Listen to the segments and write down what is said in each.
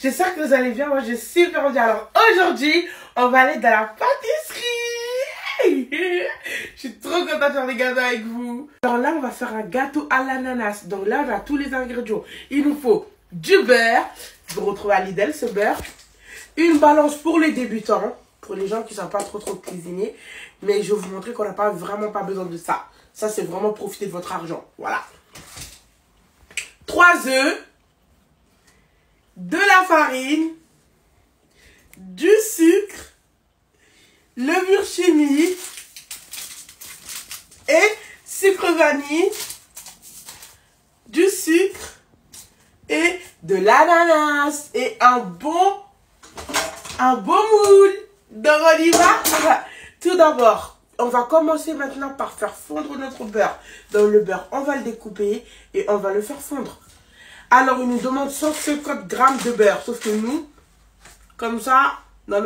J'espère que vous allez bien. Moi, je suis super bien. Alors, aujourd'hui, on va aller dans la pâtisserie. Je suis trop contente de faire des gâteaux avec vous. Alors là, on va faire un gâteau à l'ananas. Donc là, on a tous les ingrédients. Il nous faut du beurre. Vous retrouvez à Lidl ce beurre. Une balance pour les débutants. Pour les gens qui ne savent pas trop cuisiner. Mais je vais vous montrer qu'on n'a pas vraiment pas besoin de ça. Ça, c'est vraiment profiter de votre argent. Voilà. 3 œufs. De la farine. Du sucre. Levure chimique. Et sucre vanille. Du sucre. Et de l'ananas. Et un beau moule. Donc on y va. Tout d'abord, on va commencer maintenant par faire fondre notre beurre. Dans le beurre, on va le découper et on va le faire fondre. Alors, il nous demande 150 grammes de beurre. Sauf que nous, comme ça, non.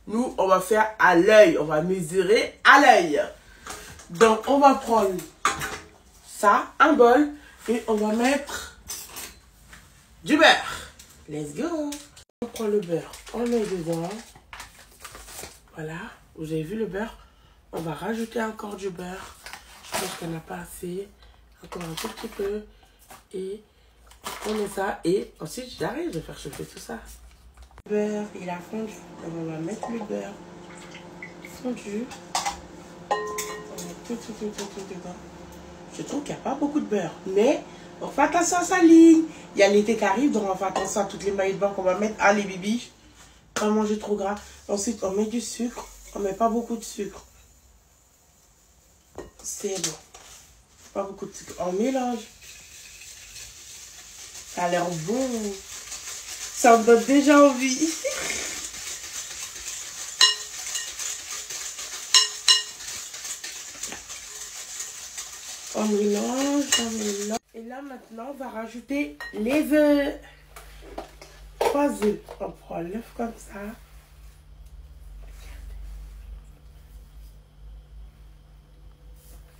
Nous, on va faire à l'œil. On va mesurer à l'œil. Donc, on va prendre ça, un bol, et on va mettre du beurre. Let's go. On prend le beurre, on le met dedans. Voilà, vous avez vu le beurre. On va rajouter encore du beurre. Je pense qu'on n'a pas assez. Encore un tout petit peu. Et on met ça. Et ensuite, j'arrive de faire chauffer tout ça. Le beurre, il a fondu. Donc on va mettre le beurre fondu. On met tout dedans. Je trouve qu'il n'y a pas beaucoup de beurre. Mais on fait attention à sa ligne. Il y a l'été qui arrive. Donc on fait attention à toutes les maillots de bain qu'on va mettre. Ah, les bibis. Pas manger trop gras. Ensuite, on met du sucre. On met pas beaucoup de sucre. C'est bon. Pas beaucoup de sucre. On mélange. Ça a l'air bon. Ça me donne déjà envie. On mélange. Et là, maintenant, on va rajouter les œufs. 3 œufs. On prend l'œuf comme ça.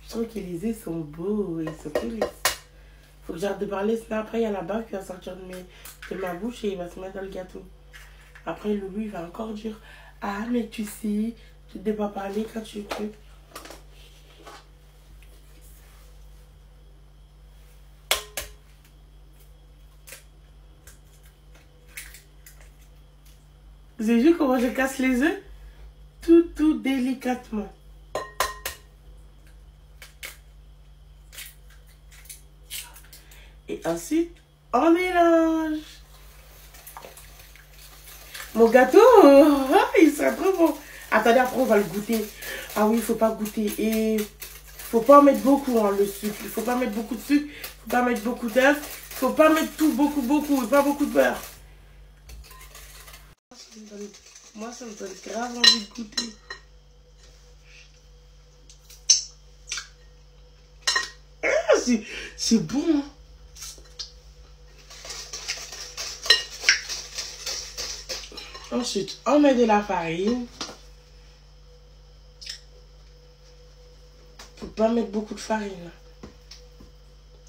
Je trouve que les œufs sont beaux. Ils sont tous. Faut que j'arrête de parler, sinon après il y a la bave qui va sortir de ma bouche et il va se mettre dans le gâteau. Après Loulou il va encore dire ah mais tu sais, tu ne dois pas parler quand tu veux. Vous avez vu comment je casse les œufs? Tout délicatement. Et ensuite, on mélange. Mon gâteau, il sera trop bon. Attendez, après on va le goûter. Ah oui, il ne faut pas goûter. Et il ne faut pas mettre beaucoup le sucre. Il ne faut pas mettre beaucoup de sucre. Il ne faut pas mettre beaucoup d'œufs. Il ne faut pas mettre tout, beaucoup. Pas beaucoup de beurre. Moi, ça me donne grave envie de goûter. Ah, c'est bon, hein. Ensuite, on met de la farine. Faut pas mettre beaucoup de farine.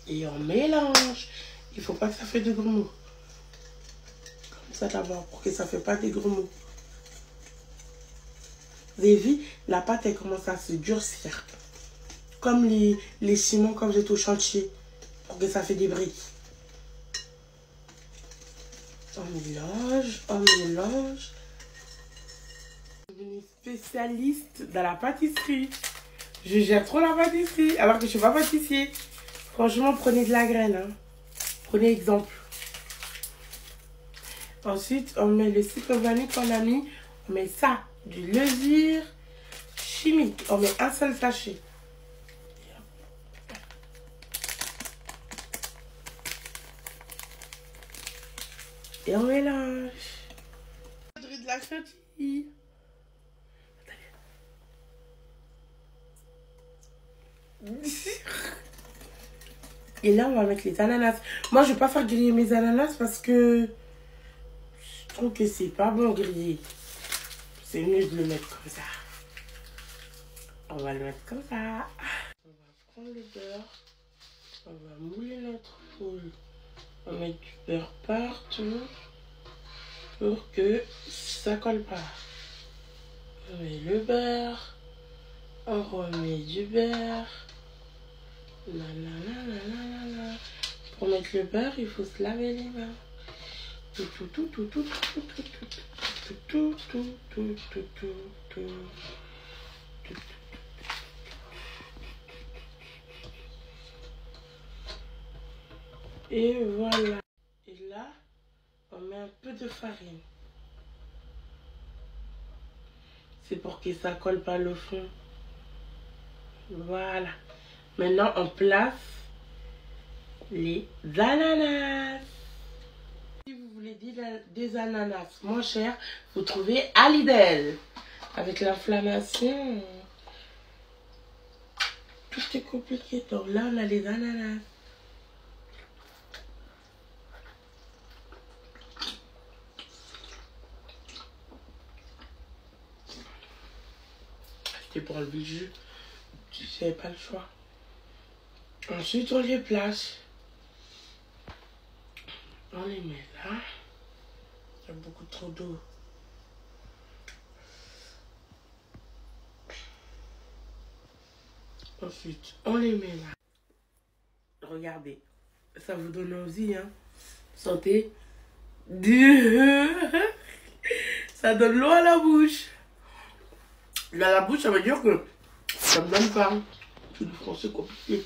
Et on mélange. Il faut pas que ça fait de grumeaux. Comme ça d'abord, pour que ça ne fait pas des grumeaux. Vous avez vu, la pâte, elle commence à se durcir. Comme les ciments quand vous êtes au chantier. Pour que ça fait des briques. On mélange. Je suis devenue spécialiste dans la pâtisserie. Je gère trop la pâtisserie, alors que je ne suis pas pâtissier. Franchement, prenez de la graine. Hein. Prenez exemple. Ensuite, on met le sucre vanille qu'on a mis. On met ça, du levure chimique. On met un seul sachet. Et on mélange. De la chantilly. Et là, on va mettre les ananas. Moi, je ne vais pas faire griller mes ananas parce que je trouve que c'est pas bon griller. C'est mieux de le mettre comme ça. On va le mettre comme ça. On va prendre le beurre. On va mouler notre moule. On va mettre du beurre partout. pour que ça colle pas. On met le beurre, on remet du beurre. Pour mettre le beurre, il faut se laver les mains. Et voilà. Et là, on met un peu de farine. C'est pour que ça colle pas le fond. Voilà. Maintenant, on place les ananas. Si vous voulez des ananas moins chers, vous trouvez à Lidl. Avec l'inflammation, tout est compliqué. Donc là, on a les ananas. C'était pour enlever le jus. Je n'avais pas le choix. Ensuite, on les place. On les met là. Il y a beaucoup trop d'eau. Ensuite, on les met là. Regardez. Ça vous donne envie, hein. Sentez. Ça donne l'eau à la bouche. L'eau à la bouche, ça veut dire que ça me donne faim. C'est du français compliqué.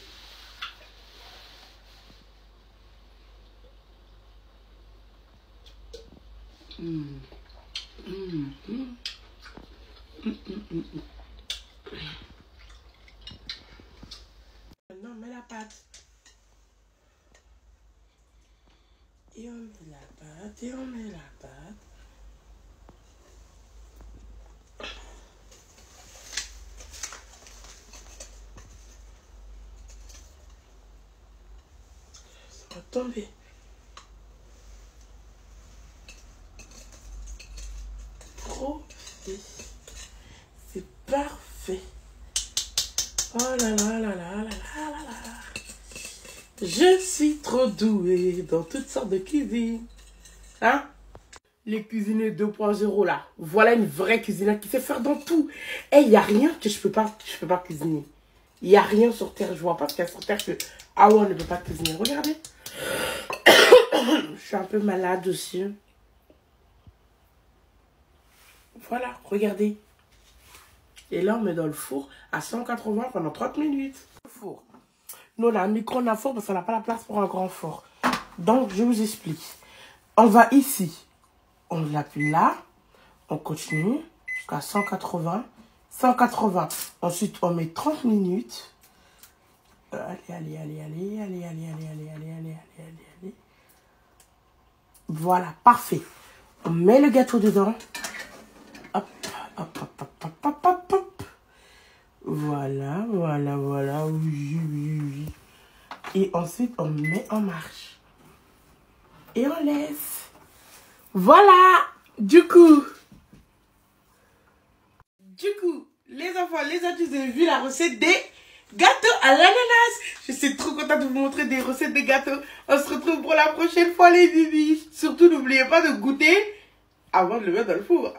Maintenant, on met la pâte. Et on met la pâte, et on met la pâte. Ça va tomber. Trop fait. C'est parfait. Oh là là là là là là là là. Je suis trop douée dans toutes sortes de cuisines. Hein? Les cuisiniers 2.0 là. Voilà une vraie cuisinière qui sait faire dans tout. Et il n'y a rien que je peux pas cuisiner. Il n'y a rien sur terre. Je vois pas ce qu'il y a sur terre que on ne peut pas cuisiner. Regardez. Je suis un peu malade aussi. Voilà, regardez. Et là, on met dans le four à 180 pendant 30 minutes. Four. Nous, on a un micro-ondes à four parce qu'on n'a pas la place pour un grand four. Donc, je vous explique. On va ici. On l'appuie là. On continue jusqu'à 180. 180. Ensuite, on met 30 minutes. Allez. Voilà, parfait. On met le gâteau dedans. Hop. Voilà. Oui. Et ensuite, on met en marche. Et on laisse. Voilà. Du coup, les enfants, les adultes, vous avez vu la recette des gâteaux à l'ananas. Je suis trop contente de vous montrer des recettes de gâteaux. On se retrouve pour la prochaine fois, les bibis. Surtout, n'oubliez pas de goûter avant de le mettre dans le four.